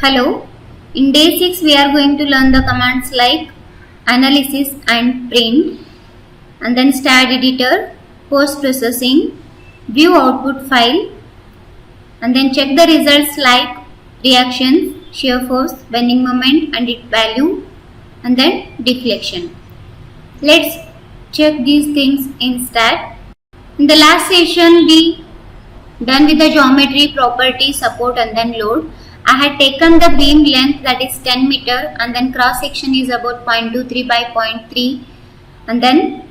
Hello, in day 6 we are going to learn the commands like analysis and print, and then STAD editor, post processing, view output file, and then check the results like reactions, shear force, bending moment and its value, and then deflection. Let's check these things in STAD. In the last session we done with the geometry, property, support and then load. I had taken the beam length, that is 10 meter, and then cross section is about 0.23 by 0.3, and then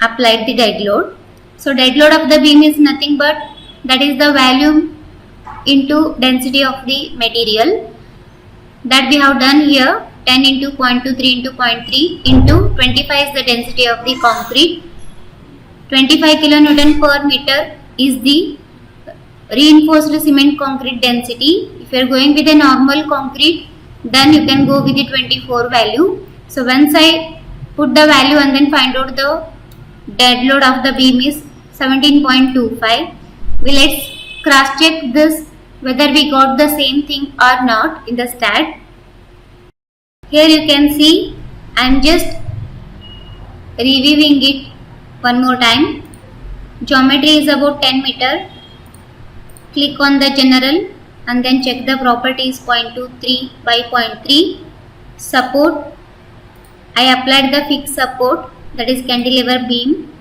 applied the dead load. So dead load of the beam is nothing but that is the volume into density of the material, that we have done here. 10 into 0.23 into 0.3 into 25 is the density of the concrete. 25 kilonewton per meter is the reinforced cement concrete density. If you are going with a normal concrete, then you can go with the 24 value. So once I put the value and then find out the dead load of the beam is 17.25. Let's cross check this whether we got the same thing or not in the STAD. Here you can see I am just reviewing it one more time. Geometry is about 10 meter. Click on the general and then check the properties 0.23 by 0.3. Support, I applied the fixed support, that is cantilever beam.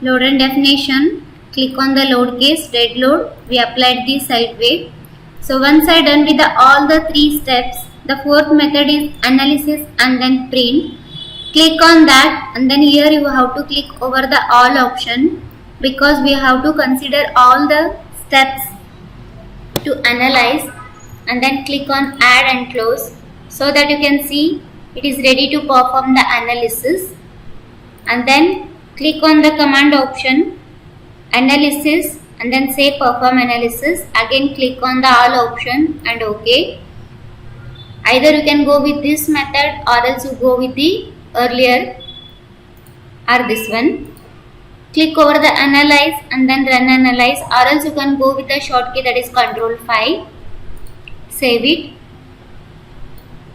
Load and definition, click on the load case, dead load, we applied the side weight. So once I done with all the 3 steps, the fourth method is analysis and then print. Click on that and then here you have to click over the all option, because we have to consider all the steps to analyze, and then click on add and close, so that you can see it is ready to perform the analysis. And then click on the command option, analysis, and then say perform analysis. Again click on the all option and OK. Either you can go with this method or else you go with the earlier or this one. Click over the analyze and then run analyze, or else you can go with the shortcut, that is Ctrl 5. Save it.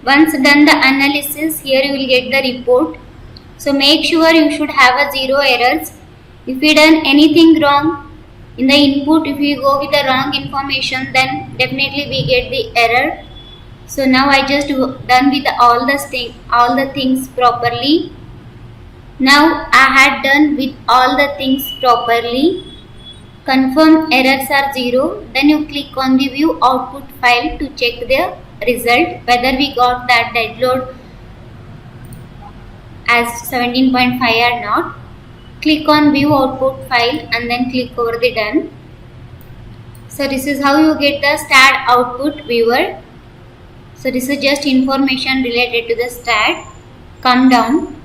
Once done the analysis, here you will get the report. So make sure you should have a 0 errors. If you done anything wrong in the input, if you go with the wrong information, then definitely we get the error. So now I just done with all the things properly. Now I had done with all the things properly. Confirm errors are 0. Then you click on the view output file to check the result, whether we got that dead load as 17.5 or not. Click on view output file and then click over the done. So this is how you get the STAD output viewer. So this is just information related to the STAD. Come down.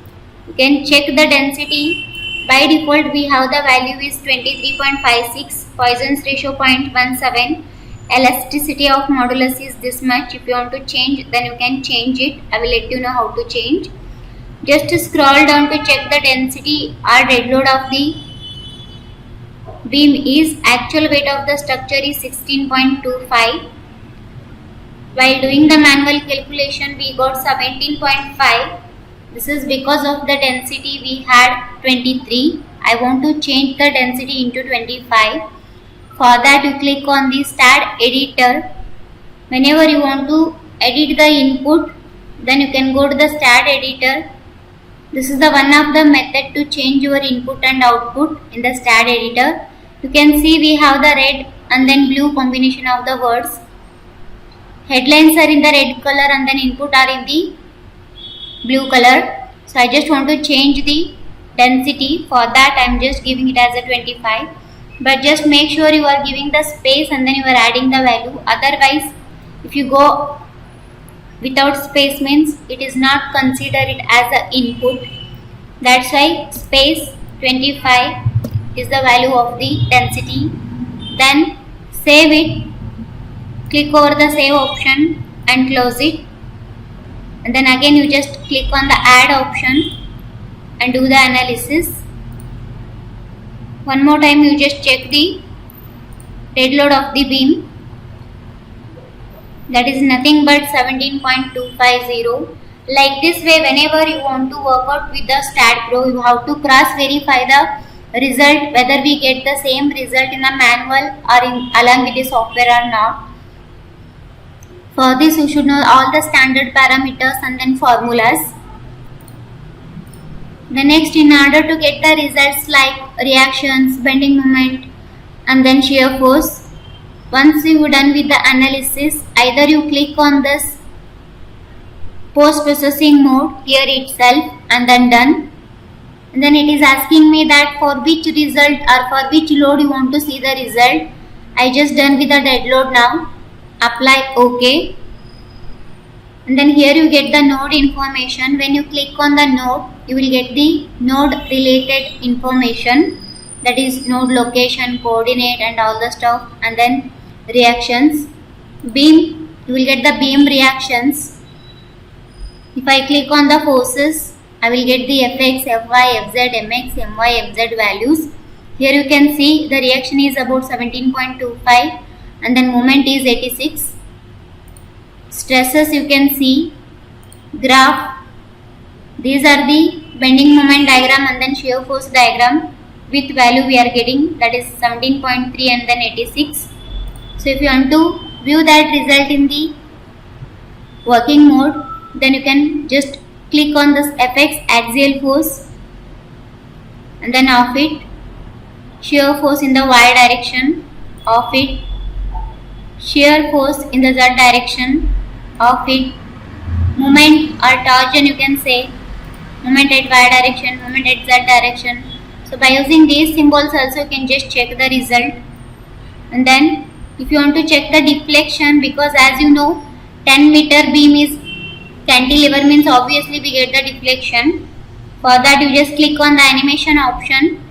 You can check the density. By default we have the value is 23.56, Poisson's ratio 0.17, elasticity of modulus is this much. If you want to change, then you can change it. I will let you know how to change. Just scroll down to check the density or dead load of the beam is actual weight of the structure is 16.25. While doing the manual calculation we got 17.5. This is because of the density we had 23. I want to change the density into 25. For that you click on the STAD editor. Whenever you want to edit the input, then you can go to the STAD editor. This is the one of the method to change your input and output in the STAD editor. You can see we have the red and then blue combination of the words. Headlines are in the red color and then input are in the blue color. So I just want to change the density. For that I am just giving it as a 25. But just make sure you are giving the space and then you are adding the value. Otherwise if you go without space means it is not considered as an input. That's why space 25 is the value of the density. Then save it. Click over the save option and close it. And then again you just click on the add option and do the analysis. One more time you just check the dead load of the beam. that is nothing but 17.250. Like this way, whenever you want to work out with the StatPro, you have to cross verify the result whether we get the same result in the manual or along with the software or not. For this, you should know all the standard parameters and then formulas. The next, in order to get the results like reactions, bending moment and then shear force, once you are done with the analysis, either you click on this post-processing mode here itself and then done. And then it is asking me that for which result or for which load you want to see the result. I just done with the dead load now. Apply OK. And then here you get the node information. When you click on the node, you will get the node related information, that is node location, coordinate and all the stuff, and then reactions. Beam, you will get the beam reactions. If I click on the forces, I will get the Fx, Fy, Fz, Mx, My, Mz values. Here you can see the reaction is about 17.25 and then moment is 86. Stresses you can see, graph, these are the bending moment diagram and then shear force diagram with value we are getting, that is 17.3 and then 86. So if you want to view that result in the working mode, then you can just click on this Fx axial force and then off it, shear force in the y direction, off it, shear force in the z direction, off it, moment or torsion you can say, moment at y direction, moment at z direction. So by using these symbols also you can just check the result. And then if you want to check the deflection, because as you know 10-meter beam is cantilever, means obviously we get the deflection. For that you just click on the animation option,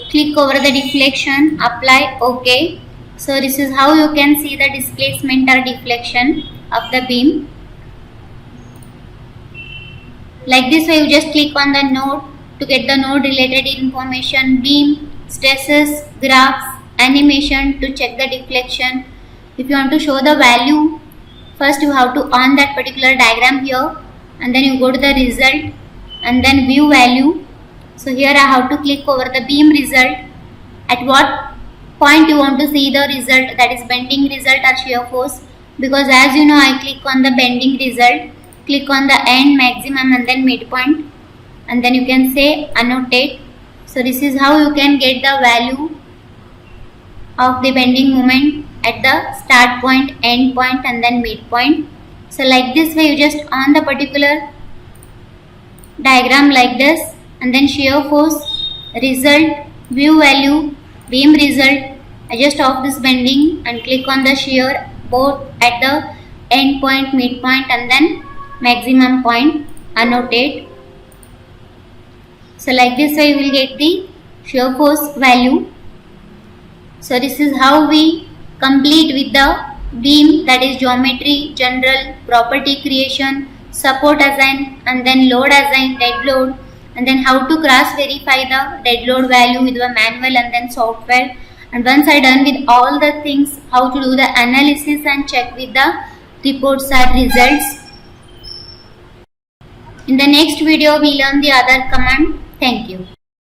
click over the deflection, apply OK. So this is how you can see the displacement or deflection of the beam. Like this way you just click on the node to get the node related information, beam, stresses, graphs, animation to check the deflection. If you want to show the value, first you have to on that particular diagram here and then you go to the result and then view value. So here I have to click over the beam result. At what point you want to see the result, that is bending result or shear force, because as you know I click on the bending result, click on the end, maximum and then midpoint and then you can say annotate. So this is how you can get the value of the bending moment at the start point, end point and then midpoint. So like this way you just on the particular diagram like this and then shear force, result, view value, beam result. I just off this bending and click on the shear both at the end point, midpoint and then maximum point, annotate. So like this way you will get the shear force value. So this is how we complete with the beam, that is geometry, general, property creation, support assign and then load assign, dead load, and then how to cross verify the dead load value with the manual and then software. And once I done with all the things, how to do the analysis and check with the reports or results. In the next video we learn the other command. Thank you.